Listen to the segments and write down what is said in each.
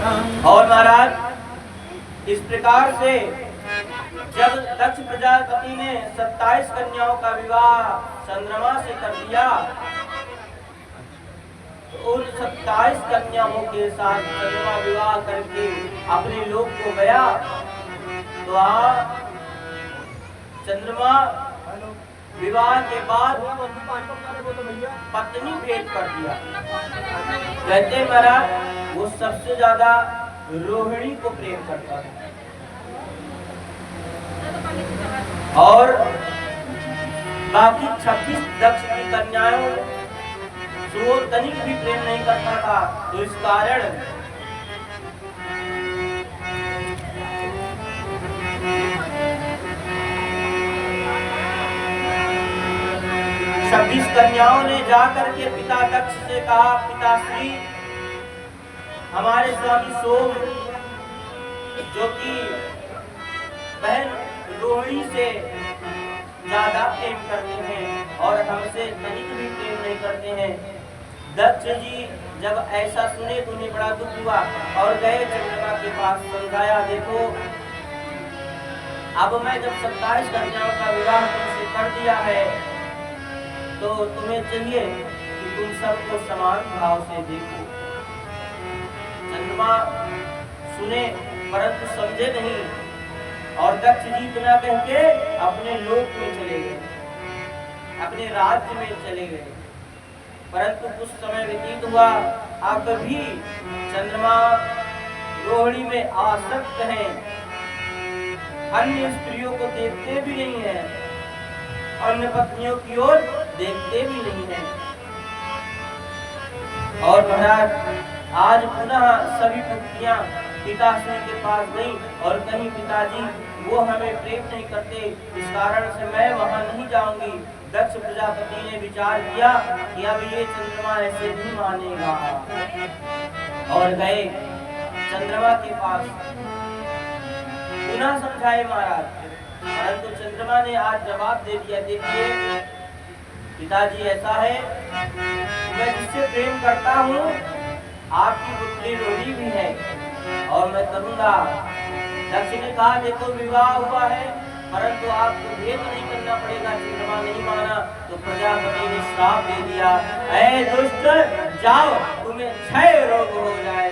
और महाराज इस प्रकार से जब दक्ष प्रजापति ने 27 कन्याओं का विवाह चंद्रमा से कर दिया, तो उन 27 कन्याओं के साथ चंद्रमा विवाह करके अपने लोक को गया। तो चंद्रमा विवाह के बाद पत्नी भेंट कर दिया। कहते महाराज वो सबसे ज्यादा रोहिणी को प्रेम करता था और बाकी 26 दक्ष की कन्याओं से वो तनिक भी प्रेम नहीं करता था। तो इस कारण 26 कन्याओं ने जाकर के पिता दक्ष से कहा, पिताश्री हमारे स्वामी सोम जो कि बहन रोहिणी से ज्यादा प्रेम करते हैं और हमसे तनिक भी प्रेम नहीं करते हैं। दक्ष जी जब ऐसा सुने तो उन्हें बड़ा दुख हुआ और गए चंद्रमा के पास, समझाया देखो अब मैं जब 27 कन्याओं का विवाह तुमसे कर दिया है तो तुम्हें चाहिए कि तुम सबको समान भाव से देखो। चंद्रमा सुने परंतु समझे नहीं और दक्ष जी इतना कह के अपने लोक में चले गए, अपने राज्य में चले गए। परंतु कुछ समय व्यतीत हुआ, अब भी चंद्रमा रोहिणी में आसक्त है, अन्य स्त्रियों को देखते भी नहीं है, अन्य पत्नियों की ओर देखते भी नहीं है। और महाराज आज पुनः सभी पुत्रियां पिताश्री के पास गई और कहीं पिताजी वो हमें प्रेम नहीं करते, इस कारण से मैं वहां नहीं जाऊंगी। दक्ष प्रजापति ने विचार किया कि अब ये चंद्रमा ऐसे नहीं मानेगा और गए चंद्रमा के पास, पुनः समझाए महाराज। परंतु चंद्रमा ने आज जवाब दे दिया, देखिए पिताजी ऐसा है मैं जिससे प्रेम करता हूँ आपकी पुत्री रोहिणी भी है और मैं करूंगा। दक्ष ने कहा देखो विवाह हुआ है परंतु आपको भेद नहीं करना पड़ेगा। चंद्रमा नहीं माना तो प्रजापति ने श्राप दे दिया, ऐ दुष्ट जाओ तुम्हें क्षय रोग हो जाए।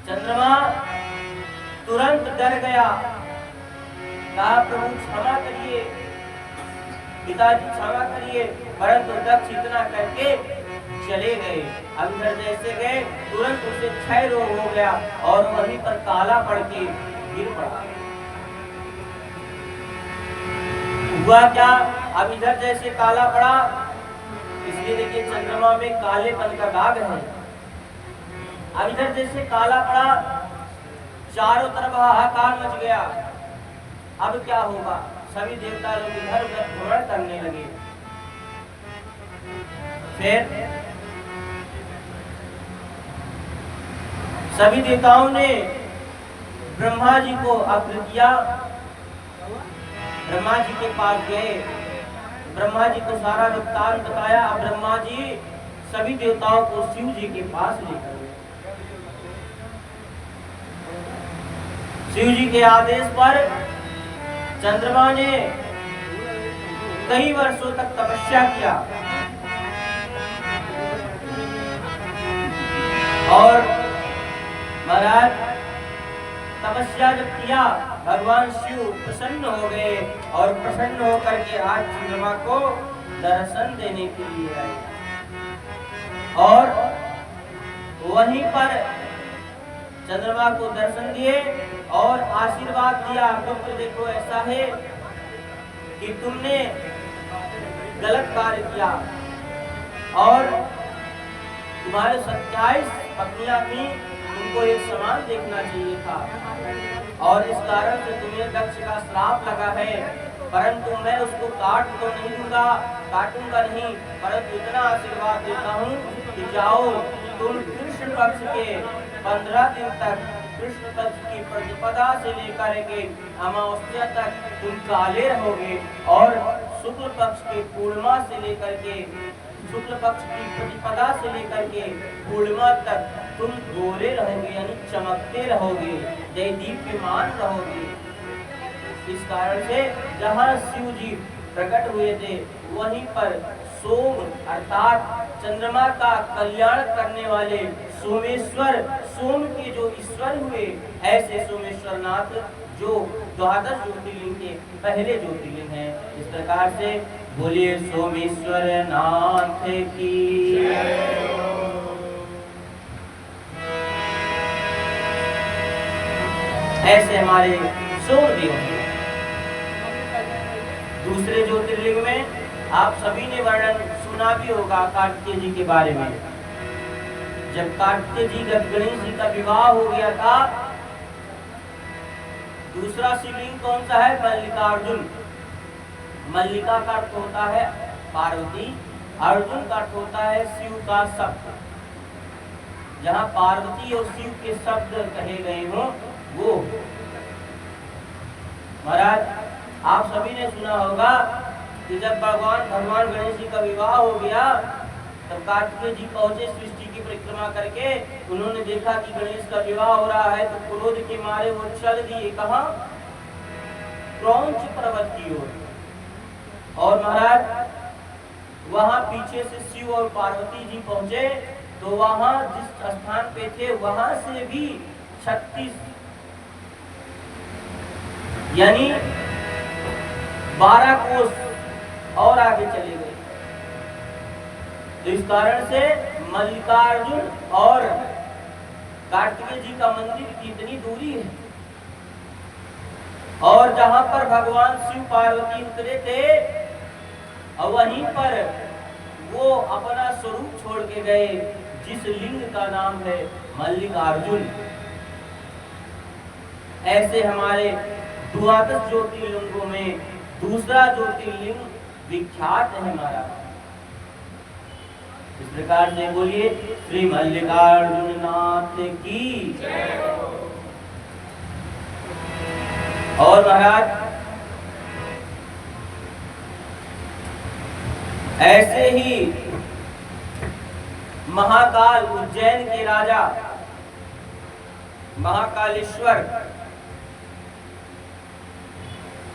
चंद्रमा तुरंत डर गया, कहा प्रभु क्षमा करिए, पिताजी क्षमा करिए। परंतु दक्ष इतना करके चले गए। अब इधर जैसे गए तुरंत उसे क्षय रोग हो गया और वहीं पर काला पड़ के गिर पड़ा। हुआ क्या, अब इधर जैसे काला पड़ा इसलिए देखिए चंद्रमा में कालेपन का दाग है। अब इधर जैसे काला पड़ा चारों तरफ हाहाकार मच गया। अब क्या होगा, सभी देवता लोग इधर उधर भ्रमण करने लगे। फिर सभी देवताओं ने ब्रह्मा जी को आग्रह किया, ब्रह्मा जी के पास गए, ब्रह्मा जी को सारा वृत्तांत बताया। अब ब्रह्मा जी सभी देवताओं को शिव जी के पास लेकर गए। शिव जी के आदेश पर चंद्रमा ने कई वर्षों तक तपस्या किया और महाराज तपस्या जब किया भगवान शिव प्रसन्न हो गए और प्रसन्न होकर के आज चंद्रमा को दर्शन देने के लिए आए और वहीं पर चंद्रमा को दर्शन दिए और आशीर्वाद दिया, पुत्र देखो ऐसा है कि तुमने गलत कार्य किया और तुम्हारे 27 पत्नियां थी, तुमको एक समान देखना चाहिए था और इस कारण से तुम्हें दक्ष का श्राप लगा है। परंतु मैं उसको काट तो नहीं दूंगा, काटूंगा नहीं, परंतु इतना आशीर्वाद देता हूँ कि जाओ तुम कृष्ण पक्ष के 15 दिन तक कृष्ण पक्ष की प्रतिपदा से लेकर के अमावस्या तक तुम काले रहोगे और शुक्ल पक्ष के पूर्णिमा से लेकर के शुक्ल पक्ष की प्रतिपदा से लेकर के पूर्णिमा तक तुम गोरे रहोगे, यानी चमकते रहोगे, जय दीप्यमान रहोगे। इस कारण से जहाँ शिव जी प्रकट हुए थे वहीं पर सोम अर्थात चंद्रमा का कल्याण करने वाले सोमेश्वर, सोम के जो ईश्वर हुए, ऐसे सोमेश्वर नाथ जो द्वादश ज्योतिर्लिंग के पहले ज्योतिर्लिंग हैं। इस प्रकार से बोलिए सोमेश्वर नाथ की। ऐसे हमारे सोमदेव हैं। दूसरे ज्योतिर्लिंग में आप सभी ने वर्णन सुना भी होगा कार्तिकेय जी के बारे में। जब कार्तिकेय जी गणेश जी का विवाह हो गया था, दूसरा शिवलिंग कौन सा है? मल्लिकार्जुन। मल्लिका का अर्थ होता है पार्वती, अर्जुन का अर्थ होता है शिव का शब्द। जहाँ पार्वती और शिव के शब्द कहे गए हों वो। महाराज आप सभी ने सुना होगा कि जब भगवान गणेश जी का विवाह हो गया तब कार्तिकेय जी पहुंचे सृष्टि की परिक्रमा करके। उन्होंने देखा कि गणेश का विवाह हो रहा है तो क्रोध के मारे वो चल दिए कहाँ? क्रौंच पर्वत की ओर। और महाराज वहां पीछे से शिव और पार्वती जी पहुंचे तो वहां जिस स्थान पे थे वहां से भी 36 यानी 12 कोस और आगे चले गए। तो इस कारण से मल्लिकार्जुन और कार्तिकेय जी का मंदिर की इतनी दूरी है। और जहां पर भगवान शिव पार्वती उतरे थे और वहीं पर वो अपना स्वरूप छोड़ के गए, जिस लिंग का नाम है मल्लिकार्जुन। ऐसे हमारे द्वादश ज्योतिर्लिंगों में दूसरा ज्योतिर्लिंग विख्यात है हमारा। इस प्रकार से बोलिए श्री मल्लिकार्जुन नाथ की जय हो। और महाराज ऐसे ही महाकाल उज्जैन के राजा महाकालेश्वर,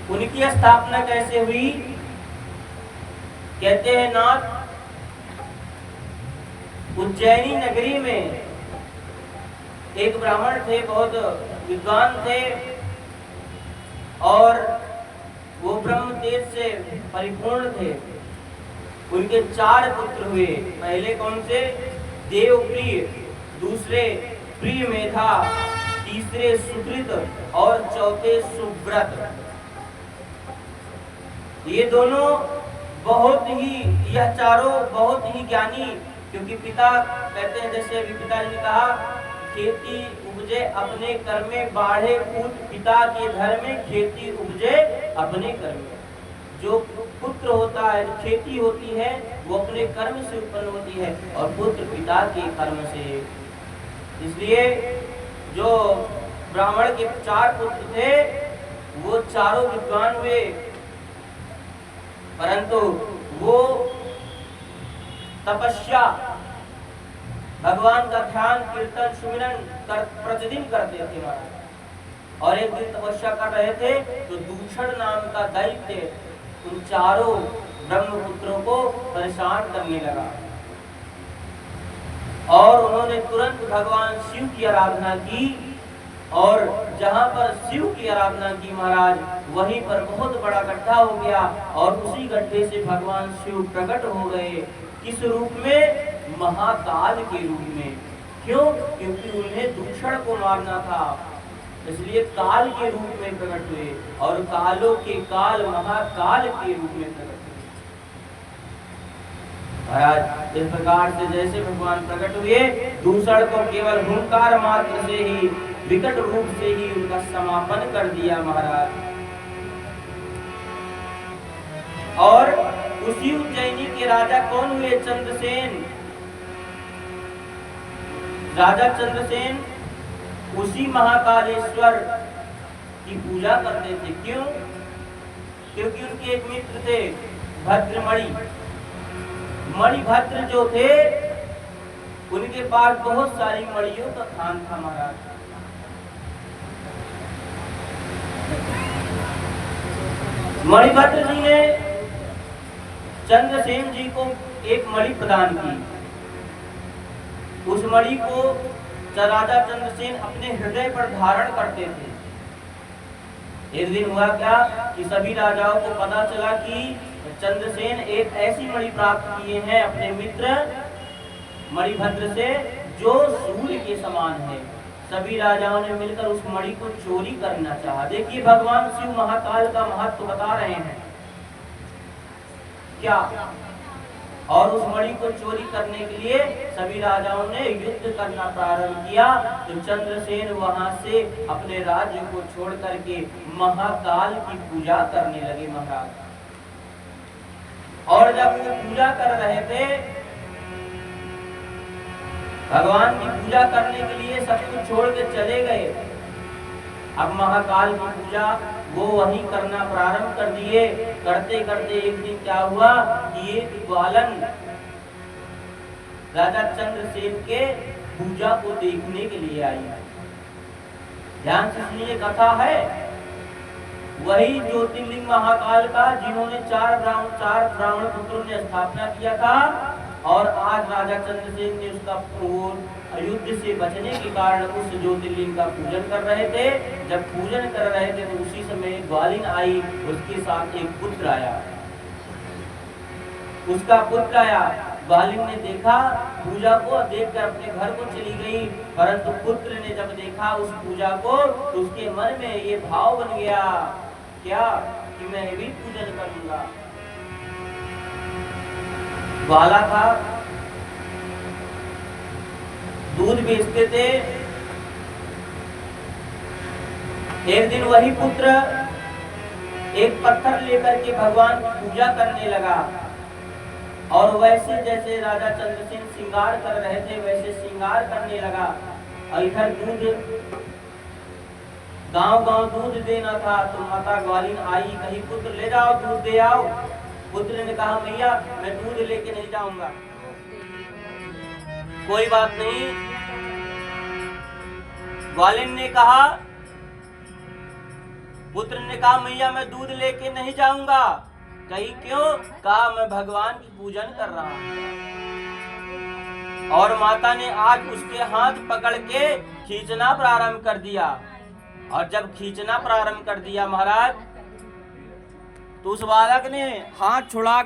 उनकी स्थापना कैसे हुई? कहते हैं नाथ उज्जैनी नगरी में एक ब्राह्मण थे, बहुत विद्वान थे और वो ब्रह्म तेज से परिपूर्ण थे। उनके 4 पुत्र हुए। पहले कौन से? देवप्रिय, दूसरे प्रिय मेधा, तीसरे सुकृत और चौथे सुव्रत। ये दोनों बहुत ही, यह चारों बहुत ही ज्ञानी, क्योंकि पिता कहते हैं, जैसे अभी पिताजी ने कहा खेती उपजे अपने कर्म में, बाढ़े पूत पिता के घर में, खेती उपजे अपने कर्म में। जो पुत्र होता है, जो खेती होती है वो अपने कर्म से उत्पन्न होती है और पुत्र पिता के कर्म से। इसलिए जो ब्राह्मण के 4 पुत्र थे वो चारों विद्वान हुए, परंतु वो तपस्या, भगवान का ध्यान कीर्तन सुमिरन प्रतिदिन करते थे महाराज। और एक दिन तपस्या कर रहे थे तो दूषण नाम का दैत्य उन चारों ब्रह्मपुत्रों को परेशान करने लगा और उन्होंने तुरंत भगवान शिव की आराधना की। और जहां पर शिव की आराधना की महाराज, वहीं पर बहुत बड़ा गड्ढा हो गया और उसी गड्ढे से भगवान शिव प्रकट हो गए। किस रूप में? महाकाल के रूप में। क्यों? क्योंकि उन्हें दूषण को मारना था, इसलिए काल के रूप में प्रकट हुए और कालों के काल महाकाल के रूप में प्रकट हुए। महाराज इस प्रकार से जैसे भगवान प्रकट हुए, दूषण को केवल हुंकार मात्र से ही, विकट रूप से ही उनका समापन कर दिया महाराज। और उसी उज्जैनी के राजा कौन हुए? चंद्रसेन। राजा चंद्रसेन उसी महाकालेश्वर की पूजा करते थे। क्यों? क्योंकि उनके एक मित्र थे भद्रमणि। मणिभद्र जो थे उनके पास बहुत सारी मणियों का खान था महाराज। मणिभद्र जी ने चंद्रसेन जी को एक मणि प्रदान की। उस मणि को राजा चंद्रसेन अपने हृदय पर धारण करते थे। एक दिन हुआ क्या कि सभी राजाओं को पता चला कि चंद्रसेन एक ऐसी मणि प्राप्त किए हैं अपने मित्र मणिभद्र से जो सूर्य के समान है। सभी राजाओं ने मिलकर उस मणि को चोरी करना चाहा। देखिए भगवान शिव महाकाल का महत्व बता रहे हैं क्या। और उस मणि को चोरी करने के लिए सभी राजाओं ने युद्ध करना प्रारंभ किया। तो चंद्रसेन वहां से अपने राज्य को छोड़ करके महाकाल की पूजा करने लगे महाराज। और जब वो पूजा कर रहे थे, भगवान की पूजा करने के लिए सब कुछ छोड़ के चले गए। अब महाकाल की पूजा वो वहीं करना प्रारंभ कर दिए। करते करते एक दिन क्या हुआ कि एक ग्वालन राजा चंद्रसेन के पूजा को देखने के लिए आई। ध्यान से सुनिए, कथा है वही ज्योतिर्लिंग महाकाल का जिन्होंने चार ब्राह्मण पुत्रों ने स्थापना किया था। और आज राजा चंद्रसेन ने उसका युद्ध से बचने के कारण उस ज्योतिर्लिंग का पूजन कर रहे थे। जब पूजन कर रहे थे तो उसी समय ग्वालिन आई, उसके साथ एक पुत्र आया। उसका पुत्र आया, ग्वालिन ने देखा पूजा को, देखकर अपने घर को चली गई। परंतु पुत्र ने जब देखा उस पूजा को तो उसके मन में ये भाव बन गया क्या कि मैं भी पूजन करूंगा। ग्वाला था, दूध बेचते थे। एक दिन वही पुत्र एक पत्थर लेकर के भगवान की पूजा करने लगा। और वैसे जैसे राजा चंद्रसेन श्रृंगार कर रहे थे वैसे श्रृंगार करने लगा। और इधर दूध गांव दूध देना था। तो माता ग्वालिन आई, कही पुत्र ले जाओ दूध दे आओ। पुत्र ने कहा मैया मैं दूध लेके नहीं जाऊंगा। कोई बात नहीं, ग्वालिन ने कहा, पुत्र ने कहा मैया मैं दूध लेके नहीं जाऊंगा। कही क्यों? कहा मैं भगवान की पूजन कर रहा हूं। और माता ने आज उसके हाथ पकड़ के खींचना प्रारंभ कर दिया। और जब खींचना प्रारंभ कर दिया महाराज तो उस बालक ने हाथ छुड़ा